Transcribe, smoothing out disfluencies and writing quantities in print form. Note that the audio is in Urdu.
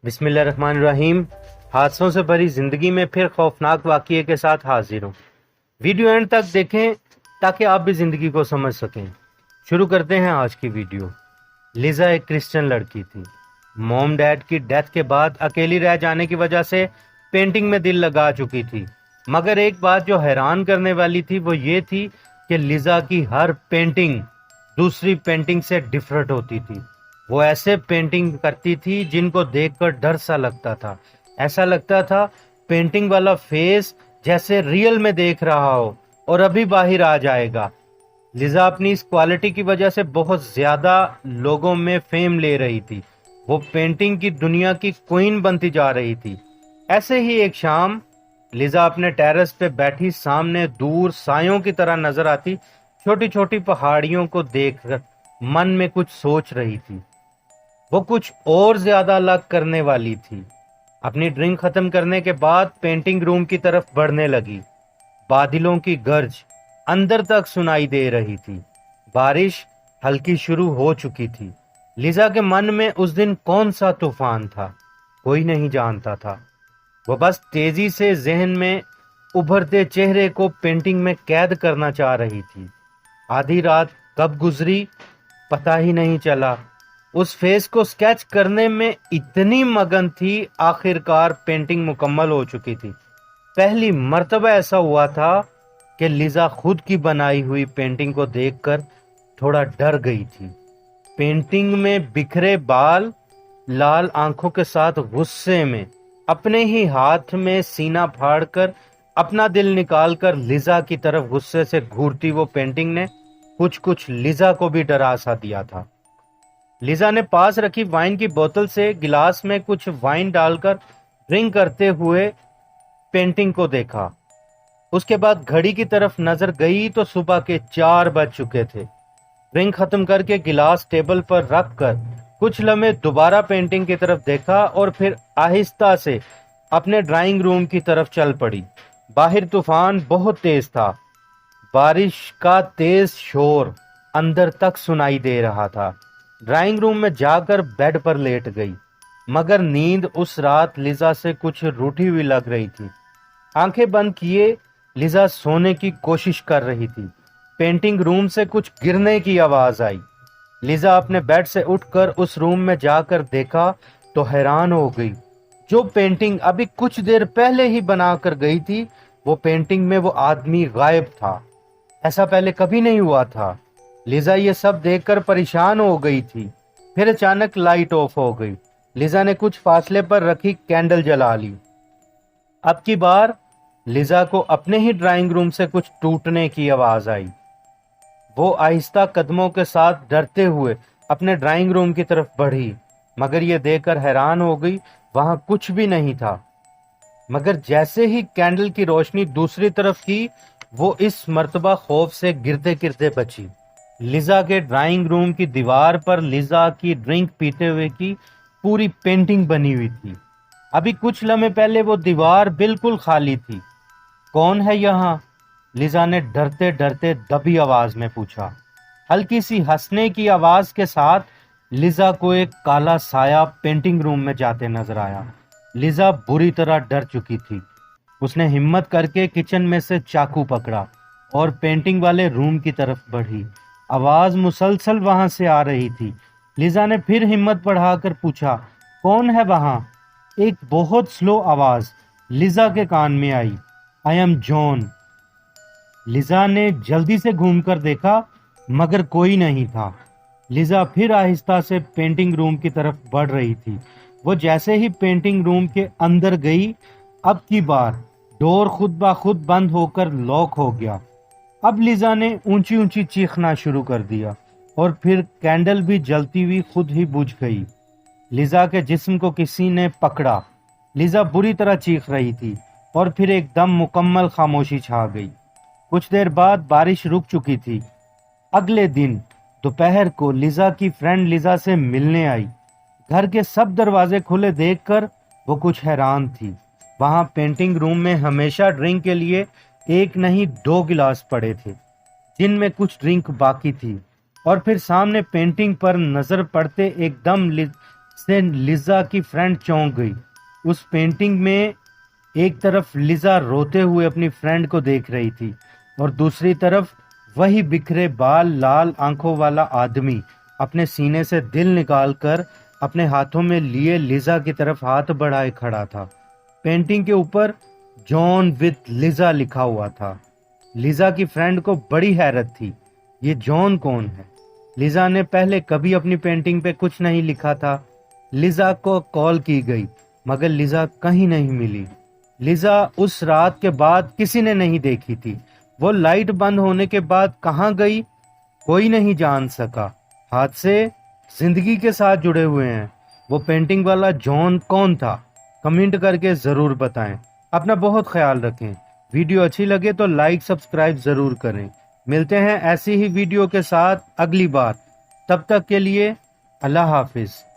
بسم اللہ الرحمن الرحیم۔ حادثوں سے بھری زندگی میں پھر خوفناک واقعے کے ساتھ حاضر ہوں۔ ویڈیو اینڈ تک دیکھیں تاکہ آپ بھی زندگی کو سمجھ سکیں۔ شروع کرتے ہیں آج کی ویڈیو۔ لیزا ایک کرسچن لڑکی تھی۔ موم ڈیڈ کی ڈیتھ کے بعد اکیلی رہ جانے کی وجہ سے پینٹنگ میں دل لگا چکی تھی، مگر ایک بات جو حیران کرنے والی تھی وہ یہ تھی کہ لیزا کی ہر پینٹنگ دوسری پینٹنگ سے ڈفرنٹ ہوتی تھی۔ وہ ایسے پینٹنگ کرتی تھی جن کو دیکھ کر ڈر سا لگتا تھا، ایسا لگتا تھا پینٹنگ والا فیس جیسے ریئل میں دیکھ رہا ہو اور ابھی باہر آ جائے گا۔ لیزا اپنی اس کوالٹی کی وجہ سے بہت زیادہ لوگوں میں فیم لے رہی تھی۔ وہ پینٹنگ کی دنیا کی کوئین بنتی جا رہی تھی۔ ایسے ہی ایک شام لیزا اپنے ٹیرس پہ بیٹھی سامنے دور سایوں کی طرح نظر آتی چھوٹی چھوٹی پہاڑیوں کو دیکھ کر من میں کچھ سوچ رہی تھی۔ وہ کچھ اور زیادہ الگ کرنے والی تھی۔ اپنی ڈرنک ختم کرنے کے بعد پینٹنگ روم کی طرف بڑھنے لگی۔ بادلوں کی گرج اندر تک سنائی دے رہی تھی۔ بارش ہلکی شروع ہو چکی تھی۔ لیزا کے من میں اس دن کون سا طوفان تھا، کوئی نہیں جانتا تھا۔ وہ بس تیزی سے ذہن میں ابھرتے چہرے کو پینٹنگ میں قید کرنا چاہ رہی تھی۔ آدھی رات کب گزری پتہ ہی نہیں چلا۔ اس فیس کو سکیچ کرنے میں اتنی مگن تھی، آخر کار پینٹنگ مکمل ہو چکی تھی۔ پہلی مرتبہ ایسا ہوا تھا کہ لیزا خود کی بنائی ہوئی پینٹنگ کو دیکھ کر تھوڑا ڈر گئی تھی۔ پینٹنگ میں بکھرے بال، لال آنکھوں کے ساتھ غصے میں اپنے ہی ہاتھ میں سینہ پھاڑ کر اپنا دل نکال کر لیزا کی طرف غصے سے گھورتی وہ پینٹنگ نے کچھ لیزا کو بھی ڈرا سا دیا تھا۔ لیزا نے پاس رکھی وائن کی بوتل سے گلاس میں کچھ وائن ڈال کر ڈرنک کرتے ہوئے پینٹنگ کو دیکھا۔ اس کے بعد گھڑی کی طرف نظر گئی تو صبح کے 4 بج چکے تھے۔ ڈرنک ختم کر کے گلاس ٹیبل پر رکھ کر کچھ لمحے دوبارہ پینٹنگ کی طرف دیکھا اور پھر آہستہ سے اپنے ڈرائنگ روم کی طرف چل پڑی۔ باہر طوفان بہت تیز تھا۔ بارش کا تیز شور اندر تک سنائی دے رہا تھا۔ ڈرائنگ روم میں جا کر بیڈ پر لیٹ گئی، مگر نیند اس رات لیزا سے کچھ روٹھی ہوئی لگ رہی تھی۔ آنکھیں بند کیے لیزا سونے کی کوشش کر رہی تھی۔ پینٹنگ روم سے کچھ گرنے کی آواز آئی۔ لیزا اپنے بیڈ سے اٹھ کر اس روم میں جا کر دیکھا تو حیران ہو گئی۔ جو پینٹنگ ابھی کچھ دیر پہلے ہی بنا کر گئی تھی، وہ پینٹنگ میں وہ آدمی غائب تھا۔ ایسا پہلے کبھی نہیں ہوا تھا۔ لیزا یہ سب دیکھ کر پریشان ہو گئی تھی۔ پھر اچانک لائٹ آف ہو گئی۔ لیزا نے کچھ فاصلے پر رکھی کینڈل جلا لی۔ اب کی بار لیزا کو اپنے ہی ڈرائنگ روم سے کچھ ٹوٹنے کی آواز آئی۔ وہ آہستہ قدموں کے ساتھ ڈرتے ہوئے اپنے ڈرائنگ روم کی طرف بڑھی، مگر یہ دیکھ کر حیران ہو گئی وہاں کچھ بھی نہیں تھا۔ مگر جیسے ہی کینڈل کی روشنی دوسری طرف کی، وہ اس مرتبہ خوف سے گرتے گرتے بچی۔ لیزا کے ڈرائنگ روم کی دیوار پر لیزا کی ڈرنک پیتے ہوئے کی پوری پینٹنگ بنی ہوئی تھی۔ ابھی کچھ لمحے پہلے وہ دیوار بالکل خالی تھی۔ کون ہے یہاں؟ لیزا نے ڈرتے ڈرتے دبی آواز میں پوچھا۔ ہلکی سی ہنسنے کی آواز کے ساتھ لیزا کو ایک کالا سایہ پینٹنگ روم میں جاتے نظر آیا۔ لیزا بری طرح ڈر چکی تھی۔ اس نے ہمت کر کے کچن میں سے چاقو پکڑا اور پینٹنگ والے روم کی طرف بڑھی۔ آواز مسلسل وہاں سے آ رہی تھی۔ لیزا نے پھر ہمت بڑھا کر پوچھا، کون ہے وہاں؟ ایک بہت سلو آواز لیزا کے کان میں آئی، آئی ایم جون۔ لیزا نے جلدی سے گھوم کر دیکھا مگر کوئی نہیں تھا۔ لیزا پھر آہستہ سے پینٹنگ روم کی طرف بڑھ رہی تھی۔ وہ جیسے ہی پینٹنگ روم کے اندر گئی، اب کی بار ڈور خود بخود بند ہو کر لاک ہو گیا۔ اب لیزا نے اونچی اونچی چیخنا شروع کر دیا اور پھر کینڈل بھی جلتی ہوئی خود ہی بجھ گئی۔ لیزا کے جسم کو کسی نے پکڑا۔ لیزا بری طرح چیخ رہی تھی اور پھر ایک دم مکمل خاموشی چھا گئی۔ کچھ دیر بعد بارش رک چکی تھی۔ اگلے دن دوپہر کو لیزا کی فرینڈ لیزا سے ملنے آئی۔ گھر کے سب دروازے کھلے دیکھ کر وہ کچھ حیران تھی۔ وہاں پینٹنگ روم میں ہمیشہ ڈرنک کے لیے ایک نہیں 2 گلاس پڑے تھے، جن میں کچھ ڈرنک باقی تھی، اور پھر سامنے پینٹنگ پر نظر پڑتے ایک دم سے لیزا کی فرینڈ چونک گئی۔ اس پینٹنگ میں ایک طرف لیزا روتے ہوئے اپنی فرینڈ کو دیکھ رہی تھی اور دوسری طرف وہی بکھرے بال لال آنکھوں والا آدمی اپنے سینے سے دل نکال کر اپنے ہاتھوں میں لیے لیزا کی طرف ہاتھ بڑھائے کھڑا تھا۔ پینٹنگ کے اوپر جان وتھ لیزا لکھا ہوا تھا۔ لیزا کی فرینڈ کو بڑی حیرت تھی، یہ جان کون ہے؟ لیزا نے پہلے کبھی اپنی پینٹنگ پہ کچھ نہیں لکھا تھا۔ لیزا کو کال کی گئی مگر لیزا کہیں نہیں ملی۔ لیزا اس رات کے بعد کسی نے نہیں دیکھی تھی۔ وہ لائٹ بند ہونے کے بعد کہاں گئی کوئی نہیں جان سکا۔ حادثے زندگی کے ساتھ جڑے ہوئے ہیں۔ وہ پینٹنگ والا جان کون تھا؟ کمنٹ کر کے ضرور بتائیں۔ اپنا بہت خیال رکھیں۔ ویڈیو اچھی لگے تو لائک سبسکرائب ضرور کریں۔ ملتے ہیں ایسی ہی ویڈیو کے ساتھ اگلی بار۔ تب تک کے لیے اللہ حافظ۔